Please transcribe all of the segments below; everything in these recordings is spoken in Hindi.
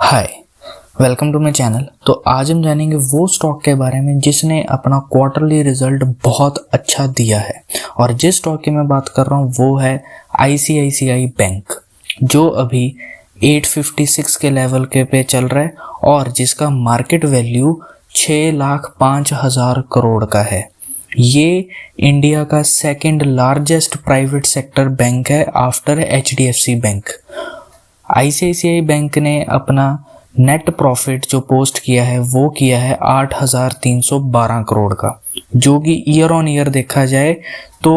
Hi, welcome to my channel. तो आज हम जानेंगे वो स्टॉक के बारे में जिसने अपना क्वार्टरली रिजल्ट बहुत अच्छा दिया है, और जिस स्टॉक की मैं बात कर रहा हूँ वो है ICICI बैंक, जो अभी 856 के लेवल के पे चल रहा है और जिसका मार्केट वैल्यू 6,05,000 करोड़ का है। ये इंडिया का second largest private sector bank है after HDFC bank. ICICI bank ने अपना नेट प्रॉफिट जो पोस्ट किया है वो किया है 8,312 करोड़ का, जो कि ईयर ऑन ईयर देखा जाए तो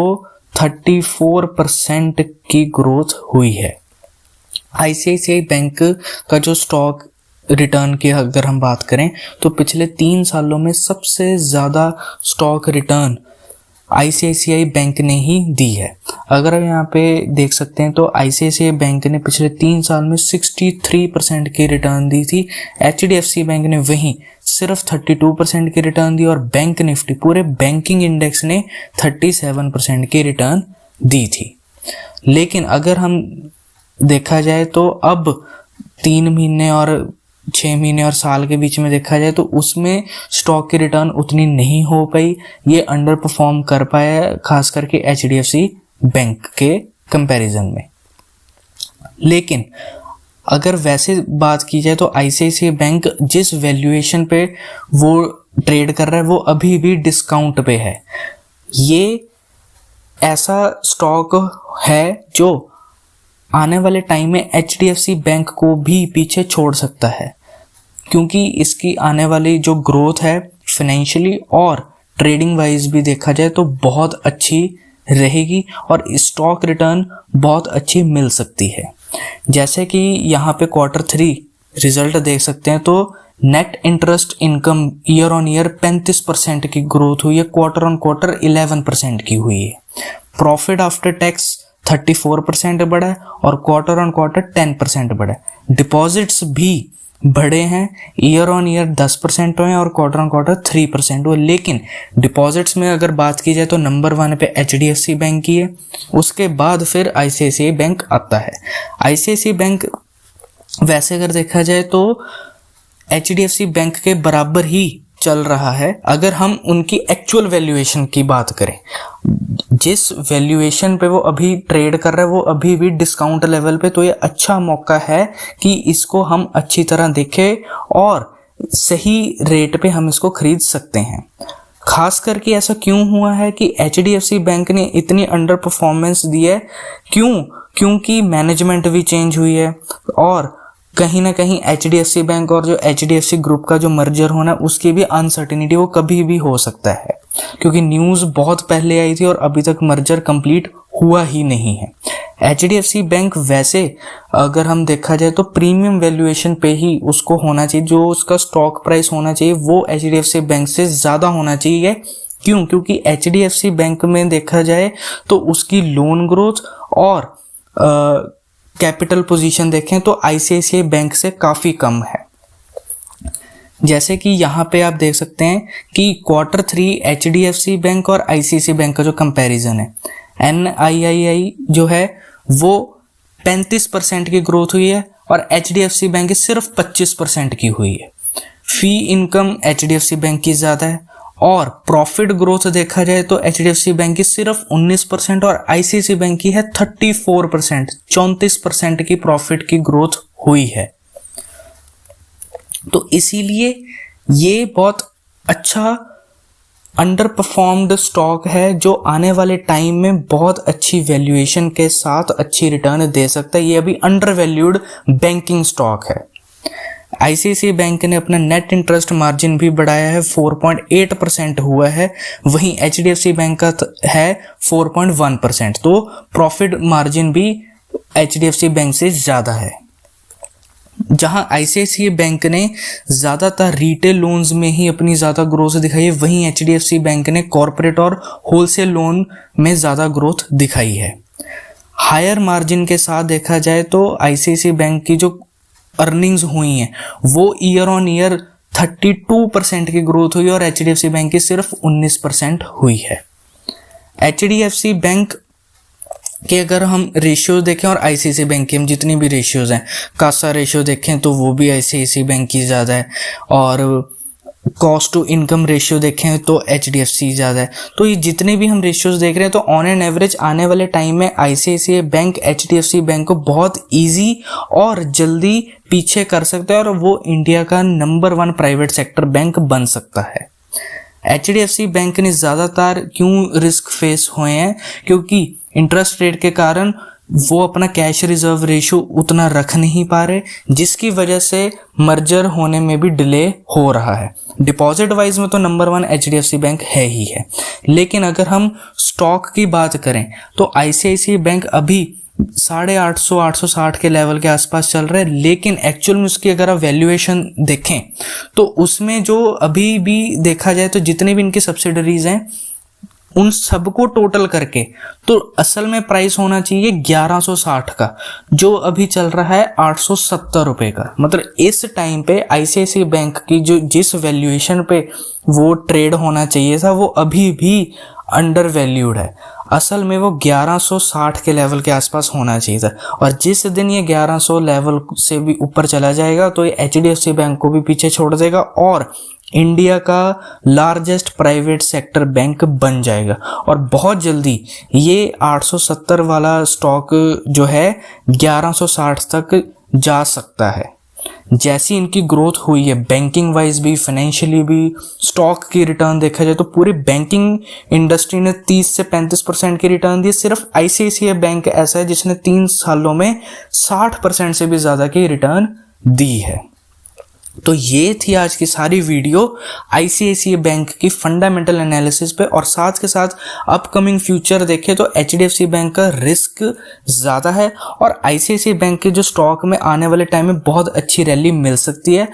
34% की ग्रोथ हुई है। ICICI बैंक का जो स्टॉक रिटर्न की अगर हम बात करें तो पिछले 3 सालों में सबसे ज़्यादा स्टॉक रिटर्न ICICI बैंक ने ही दी है। अगर हम यहाँ पे देख सकते हैं तो ICICI बैंक ने पिछले 3 साल में 63% की रिटर्न दी थी। HDFC बैंक ने वहीं सिर्फ 32% की रिटर्न दी और बैंक निफ्टी पूरे बैंकिंग इंडेक्स ने 37% की रिटर्न दी थी। लेकिन अगर हम देखा जाए तो अब 3 महीने और 6 महीने और साल के बीच में देखा जाए तो उसमें स्टॉक की रिटर्न उतनी नहीं हो पाई, ये अंडर परफॉर्म कर पाया खास करके HDFC बैंक के कंपैरिजन में। लेकिन अगर वैसे बात की जाए तो ICICI बैंक जिस वैल्यूएशन पे वो ट्रेड कर रहा है वो अभी भी डिस्काउंट पे है। ये ऐसा स्टॉक है जो आने वाले टाइम में HDFC बैंक को भी पीछे छोड़ सकता है, क्योंकि इसकी आने वाली जो ग्रोथ है फाइनेंशियली और ट्रेडिंग वाइज भी देखा जाए तो बहुत अच्छी रहेगी और स्टॉक रिटर्न बहुत अच्छी मिल सकती है। जैसे कि यहाँ पे Q3 रिजल्ट देख सकते हैं तो net interest income year on year 35% की ग्रोथ हुई है, क्वार्टर ऑन क्वार्टर 11% की हुई है। प्रॉफिट आफ्टर टैक्स 34% बढ़ा है और क्वार्टर ऑन क्वार्टर 10% बढ़ा है। डिपॉजिट्स भी बढ़े हैं, ईयर ऑन ईयर 10% हुए और क्वार्टर ऑन क्वार्टर 3% हुए। लेकिन डिपॉजिट्स में अगर बात की जाए तो नंबर 1 पे HDFC बैंक की है, उसके बाद फिर ICICI बैंक आता है। ICICI बैंक वैसे अगर देखा जाए तो HDFC बैंक के बराबर ही चल रहा है अगर हम उनकी एक्चुअल वैल्यूएशन की बात करें। जिस वैल्यूएशन पे वो अभी ट्रेड कर रहा है वो अभी भी डिस्काउंट लेवल पे, तो ये अच्छा मौका है कि इसको हम अच्छी तरह देखें और सही रेट पे हम इसको खरीद सकते हैं। खास करके ऐसा क्यों हुआ है कि HDFC बैंक ने इतनी अंडर परफॉर्मेंस दी है? क्योंकि मैनेजमेंट भी चेंज हुई है और कहीं ना कहीं HDFC बैंक और जो HDFC ग्रुप का जो मर्जर होना है उसकी भी अनसर्टेनिटी वो कभी भी हो सकता है, क्योंकि न्यूज़ बहुत पहले आई थी और अभी तक मर्जर कंप्लीट हुआ ही नहीं है। HDFC बैंक वैसे अगर हम देखा जाए तो प्रीमियम वैल्यूएशन पे ही उसको होना चाहिए, जो उसका स्टॉक प्राइस होना चाहिए वो HDFC बैंक से ज़्यादा होना चाहिए। क्योंकि HDFC बैंक में देखा जाए तो उसकी लोन ग्रोथ और कैपिटल पोजीशन देखें तो ICICI बैंक से काफ़ी कम है। जैसे कि यहाँ पे आप देख सकते हैं कि Q3 HDFC बैंक और ICICI बैंक का जो कंपैरिजन है, NIII जो है वो 35% की ग्रोथ हुई है और HDFC बैंक की सिर्फ 25% की हुई है। फी इनकम HDFC बैंक की ज़्यादा है और प्रॉफिट ग्रोथ देखा जाए तो HDFC बैंक की सिर्फ 19% और ICICI बैंक की है 34%, 34% की प्रॉफिट की ग्रोथ हुई है। तो इसीलिए ये बहुत अच्छा अंडर परफॉर्म्ड स्टॉक है जो आने वाले टाइम में बहुत अच्छी वैल्यूएशन के साथ अच्छी रिटर्न दे सकता है। ये अभी अंडर वैल्यूड बैंकिंग स्टॉक है। ICICI बैंक ने अपना नेट इंटरेस्ट मार्जिन भी बढ़ाया है, 4.8% हुआ है, वहीं HDFC बैंक का है 4.1%, तो प्रॉफिट मार्जिन भी HDFC बैंक से ज़्यादा है। जहां ICICI बैंक ने ज़्यादातर रिटेल लोन्स में ही अपनी ज़्यादा ग्रोथ दिखाई है, वहीं HDFC बैंक ने कॉरपोरेट और होलसेल लोन में ज़्यादा ग्रोथ दिखाई है। हायर मार्जिन के साथ देखा जाए तो ICICI बैंक की जो अर्निंग्स हुई हैं वो ईयर ऑन ईयर 32% की ग्रोथ हुई और HDFC बैंक की सिर्फ 19% हुई है। HDFC बैंक कि अगर हम रेशियोज देखें और आईसीआईसीआई बैंक की हम जितनी भी रेशियोज हैं, कासा रेशियो देखें तो वो भी आईसीआईसीआई बैंक की ज़्यादा है, और कॉस्ट टू इनकम रेशियो देखें तो एचडीएफसी ज़्यादा है। तो ये जितने भी हम रेशियोज देख रहे हैं तो ऑन एन एवरेज आने वाले टाइम में आईसीआईसीआई बैंक एचडीएफसी बैंक को बहुत ईजी और जल्दी पीछे कर सकता है और वो इंडिया का नंबर 1 प्राइवेट सेक्टर बैंक बन सकता है। एचडीएफसी बैंक ने ज़्यादातर क्यों रिस्क फेस हुए हैं, क्योंकि इंटरेस्ट रेट के कारण वो अपना कैश रिजर्व रेशियो उतना रख नहीं पा रहे, जिसकी वजह से मर्जर होने में भी डिले हो रहा है। डिपॉजिट वाइज में तो नंबर 1 एचडीएफसी बैंक है ही है, लेकिन अगर हम स्टॉक की बात करें तो आईसीआईसीआई बैंक अभी 850 860 के लेवल के आसपास चल रहा है, लेकिन एक्चुअल में उसकी अगर आप वैल्यूएशन देखें तो उसमें जो अभी भी देखा जाए तो जितने भी इनकी सब्सिडरीज हैं उन सबको टोटल करके तो असल में प्राइस होना चाहिए 1160 का, जो अभी चल रहा है 870 रुपये का। मतलब इस टाइम पे आईसीआईसीआई बैंक की जो जिस वैल्यूएशन पे वो ट्रेड होना चाहिए था वो अभी भी अंडर वैल्यूड है। असल में वो 1160 के लेवल के आसपास होना चाहिए था, और जिस दिन ये 1100 लेवल से भी ऊपर चला जाएगा तो ये एचडीएफसी बैंक को भी पीछे छोड़ देगा और इंडिया का लार्जेस्ट प्राइवेट सेक्टर बैंक बन जाएगा। और बहुत जल्दी ये 870 वाला स्टॉक जो है 1160 तक जा सकता है। जैसी इनकी ग्रोथ हुई है बैंकिंग वाइज भी, फाइनेंशियली भी, स्टॉक की रिटर्न देखा जाए तो पूरी बैंकिंग इंडस्ट्री ने 30 से 35% की रिटर्न दी। सिर्फ आईसीआईसीआई बैंक ऐसा है जिसने 3 सालों में 60% से भी ज़्यादा की रिटर्न दी है। तो ये थी आज की सारी वीडियो आईसीआईसीआई बैंक की फंडामेंटल एनालिसिस पे, और साथ के साथ अपकमिंग फ्यूचर देखें तो एचडीएफसी बैंक का रिस्क ज़्यादा है और आईसीआईसीआई बैंक के जो स्टॉक में आने वाले टाइम में बहुत अच्छी रैली मिल सकती है।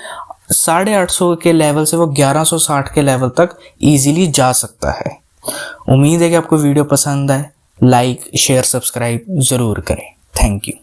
850 के लेवल से वो 1160 के लेवल तक ईजिली जा सकता है। उम्मीद है कि आपको वीडियो पसंद आए। लाइक शेयर सब्सक्राइब ज़रूर करें। Thank you.